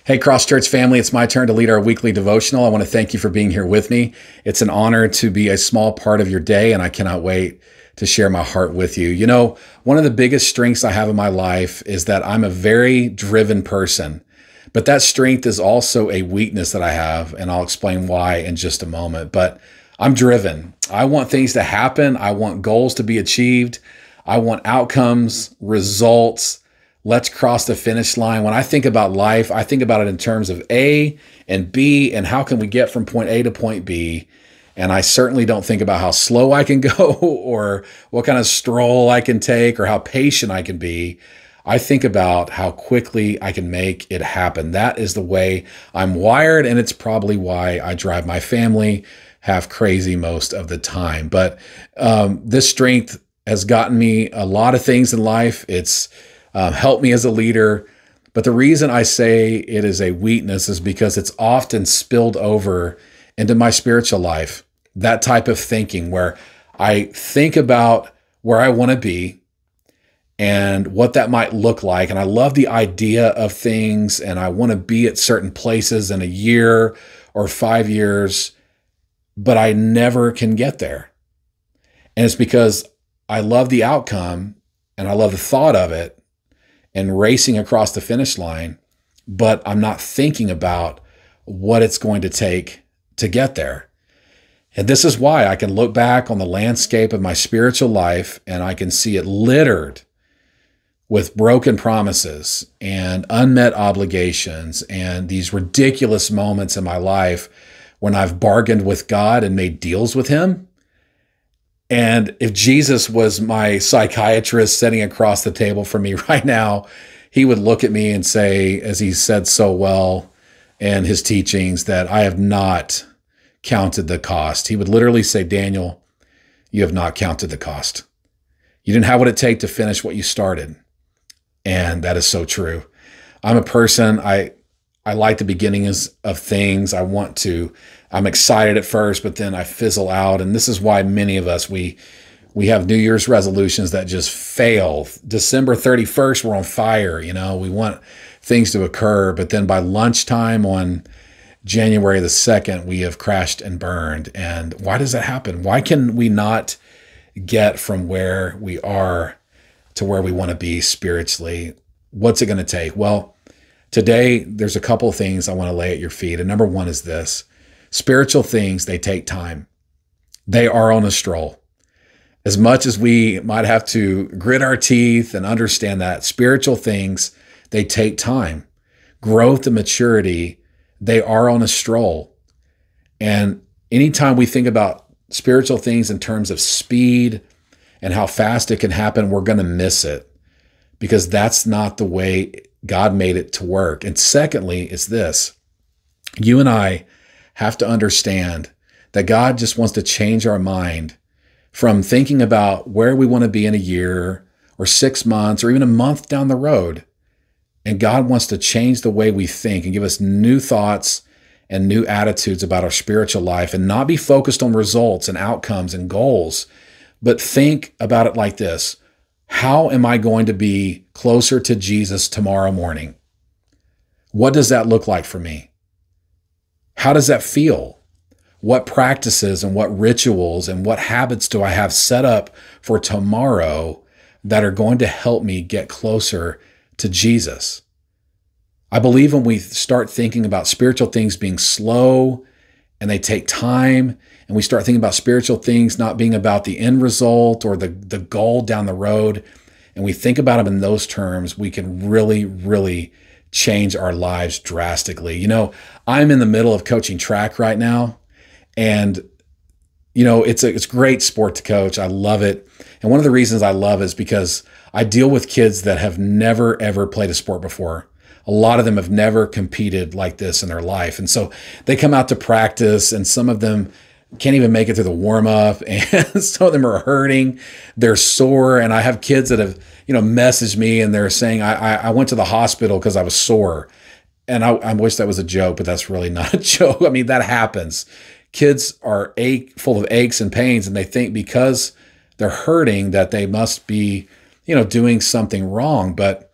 Hey, Cross Church family, it's my turn to lead our weekly devotional. I want to thank you for being here with me. It's an honor to be a small part of your day, and I cannot wait to share my heart with you. You know, one of the biggest strengths I have in my life is that I'm a very driven person, but that strength is also a weakness that I have, and I'll explain why in just a moment. But I'm driven. I want things to happen. I want goals to be achieved. I want outcomes, results. Let's cross the finish line. When I think about life, I think about it in terms of A and B and how can we get from point A to point B. And I certainly don't think about how slow I can go or what kind of stroll I can take or how patient I can be. I think about how quickly I can make it happen. That is the way I'm wired, and it's probably why I drive my family half crazy most of the time. But this strength has gotten me a lot of things in life. It's helped me as a leader. But the reason I say it is a weakness is because it's often spilled over into my spiritual life. That type of thinking where I think about where I want to be and what that might look like. And I love the idea of things, and I want to be at certain places in a year or 5 years, but I never can get there. And it's because I love the outcome and I love the thought of it and racing across the finish line, but I'm not thinking about what it's going to take to get there. And this is why I can look back on the landscape of my spiritual life and I can see it littered with broken promises and unmet obligations and these ridiculous moments in my life when I've bargained with God and made deals with Him. And if Jesus was my psychiatrist sitting across the table from me right now, he would look at me and say, as he said so well in his teachings, that I have not counted the cost. He would literally say, Daniel, you have not counted the cost. You didn't have what it take to finish what you started. And that is so true. I'm a person, I like the beginnings of things. I'm excited at first, but then I fizzle out. And this is why many of us, we have New Year's resolutions that just fail. December 31st, we're on fire. You know, we want things to occur, but then by lunchtime on January the 2nd, we have crashed and burned. And why does that happen? Why can we not get from where we are to where we want to be spiritually? What's it going to take? Well, today, there's a couple of things I want to lay at your feet. And number one is this. Spiritual things, they take time. They are on a stroll. As much as we might have to grit our teeth and understand that, spiritual things, they take time. Growth and maturity, they are on a stroll. And anytime we think about spiritual things in terms of speed and how fast it can happen, we're going to miss it because that's not the way God made it to work. And secondly, it's this. You and I have to understand that God just wants to change our mind from thinking about where we want to be in a year or 6 months or even a month down the road. And God wants to change the way we think and give us new thoughts and new attitudes about our spiritual life and not be focused on results and outcomes and goals, but think about it like this. How am I going to be closer to Jesus tomorrow morning? What does that look like for me? How does that feel? What practices and what rituals and what habits do I have set up for tomorrow that are going to help me get closer to Jesus? I believe when we start thinking about spiritual things being slow and they take time, and we start thinking about spiritual things not being about the end result or the goal down the road, and we think about them in those terms, we can really, really change our lives drastically. You know, I'm in the middle of coaching track right now, and you know, it's a great sport to coach. I love it. And one of the reasons I love it is because I deal with kids that have never, ever played a sport before. A lot of them have never competed like this in their life. And so they come out to practice, and some of them can't even make it through the warm up, and some of them are hurting. They're sore. And I have kids that have, messaged me and they're saying, I went to the hospital because I was sore. And I wish that was a joke, but that's really not a joke. I mean, that happens. Kids are full of aches and pains, and they think because they're hurting that they must be, doing something wrong. But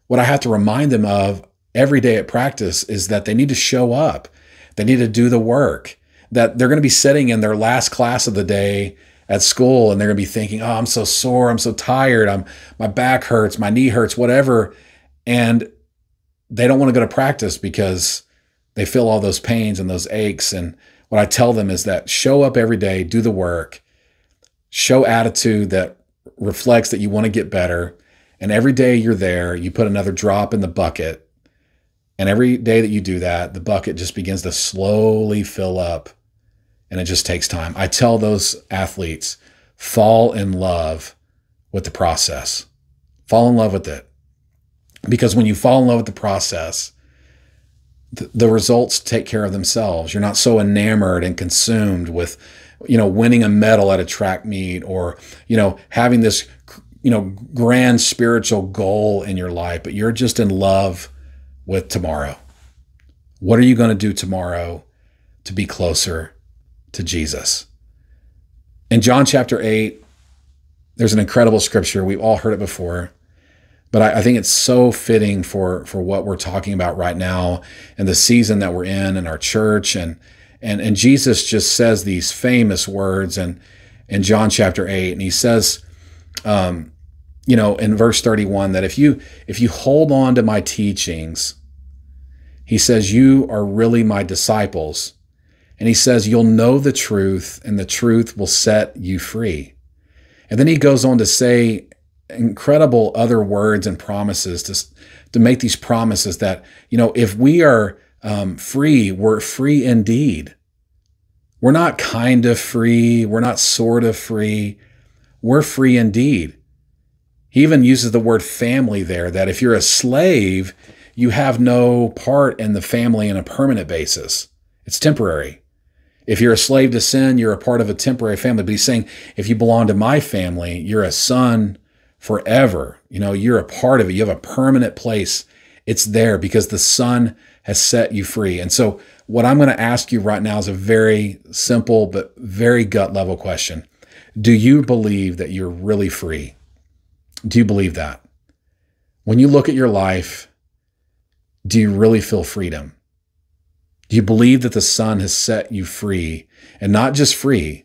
what I have to remind them of, every day at practice is that they need to show up. They need to do the work, that they're going to be sitting in their last class of the day at school and they're going to be thinking, oh, I'm so sore. I'm so tired. My back hurts, my knee hurts, whatever. And they don't want to go to practice because they feel all those pains and those aches. And what I tell them is that show up every day, do the work, show attitude that reflects that you want to get better. And every day you're there, you put another drop in the bucket. And every day that you do that, the bucket just begins to slowly fill up. And it just takes time. I tell those athletes, fall in love with the process. Fall in love with it. Because when you fall in love with the process, the results take care of themselves. You're not so enamored and consumed with, winning a medal at a track meet or, having this, grand spiritual goal in your life, but you're just in love with tomorrow. What are you going to do tomorrow to be closer to Jesus? In John chapter 8, there's an incredible scripture. We've all heard it before, but I think it's so fitting for what we're talking about right now and the season that we're in our church. And Jesus just says these famous words in John chapter 8. And he says, in verse 31, that if you hold on to my teachings, he says, you are really my disciples. And he says, you'll know the truth and the truth will set you free. And then he goes on to say incredible other words and promises to make these promises that, if we are free, we're free indeed. We're not kind of free. We're not sort of free. We're free indeed. He even uses the word family there, that if you're a slave, you have no part in the family on a permanent basis. It's temporary. If you're a slave to sin, you're a part of a temporary family. But he's saying, if you belong to my family, you're a son forever. You're a part of it. You have a permanent place. It's there because the Son has set you free. And so what I'm going to ask you right now is a very simple but very gut level question. Do you believe that you're really free? Do you believe that? When you look at your life, do you really feel freedom? Do you believe that the Son has set you free? And not just free,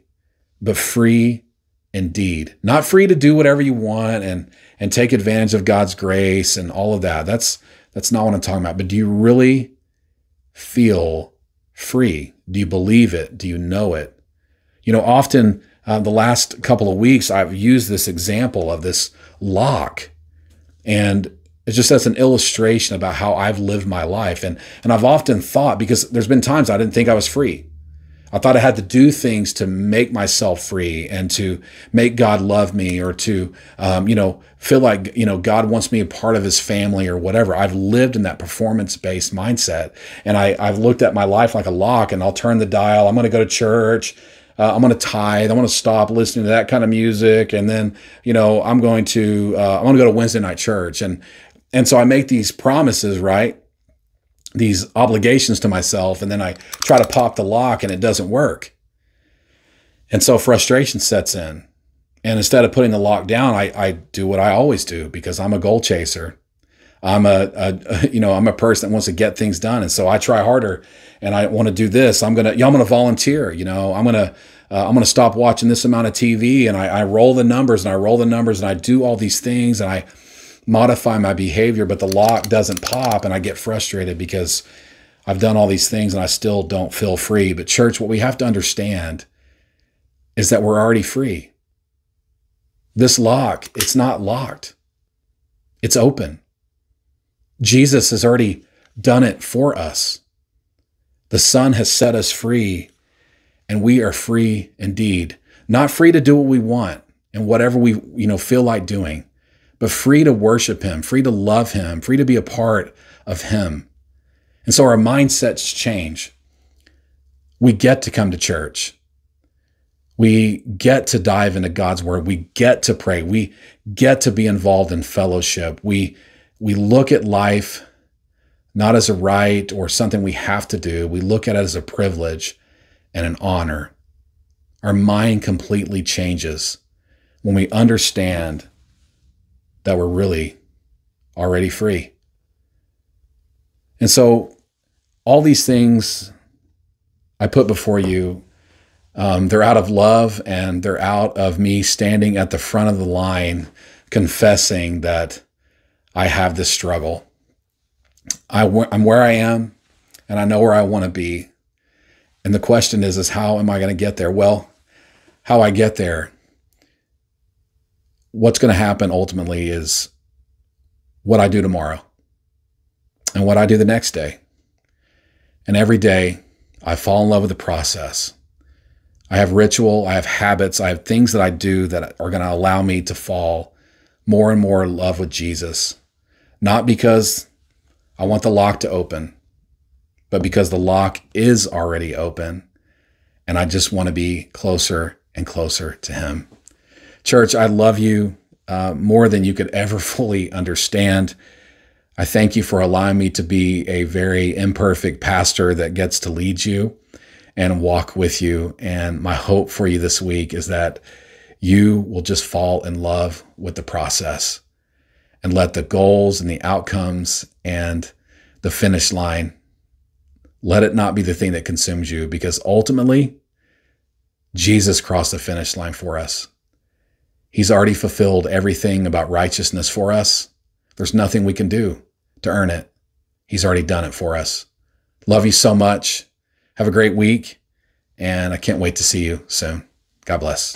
but free indeed. Not free to do whatever you want and take advantage of God's grace and all of that. That's not what I'm talking about. But do you really feel free? Do you believe it? Do you know it? Often the last couple of weeks, I've used this example of this lock. And it's just as an illustration about how I've lived my life. And I've often thought, because there's been times I didn't think I was free. I thought I had to do things to make myself free and to make God love me or to, feel like, God wants me a part of his family or whatever. I've lived in that performance-based mindset. And I've looked at my life like a lock, and I'll turn the dial. I'm going to go to church. I'm going to tithe. I'm going to stop listening to that kind of music. And then, I'm going to go to Wednesday night church. And so I make these promises, right? These obligations to myself, and then I try to pop the lock and it doesn't work. And so frustration sets in. And instead of putting the lock down, I do what I always do because I'm a goal chaser. I'm a person that wants to get things done. And so I try harder and I want to do this. I'm going to volunteer, I'm going to stop watching this amount of TV, and I roll the numbers and I do all these things and I modify my behavior, but the lock doesn't pop and I get frustrated because I've done all these things and I still don't feel free. But church, what we have to understand is that we're already free. This lock, it's not locked. It's open. Jesus has already done it for us. The Son has set us free, and we are free indeed. Not free to do what we want and whatever we feel like doing, but free to worship him, free to love him, free to be a part of him. And so our mindsets change. We get to come to church. We get to dive into God's word. We get to pray. We get to be involved in fellowship. We look at life not as a right or something we have to do. We look at it as a privilege and an honor. Our mind completely changes when we understand that we're really already free. And so all these things I put before you, they're out of love, and they're out of me standing at the front of the line confessing that I have this struggle. I'm where I am, and I know where I want to be. And the question is how am I going to get there? Well, how I get there, what's going to happen ultimately is what I do tomorrow and what I do the next day. And every day I fall in love with the process. I have ritual, I have habits, I have things that I do that are going to allow me to fall more and more in love with Jesus. Not because I want the lock to open, but because the lock is already open, and I just want to be closer and closer to him. Church, I love you more than you could ever fully understand. I thank you for allowing me to be a very imperfect pastor that gets to lead you and walk with you. And my hope for you this week is that you will just fall in love with the process and let the goals and the outcomes and the finish line, let it not be the thing that consumes you, because ultimately, Jesus crossed the finish line for us. He's already fulfilled everything about righteousness for us. There's nothing we can do to earn it. He's already done it for us. Love you so much. Have a great week, and I can't wait to see you soon. God bless.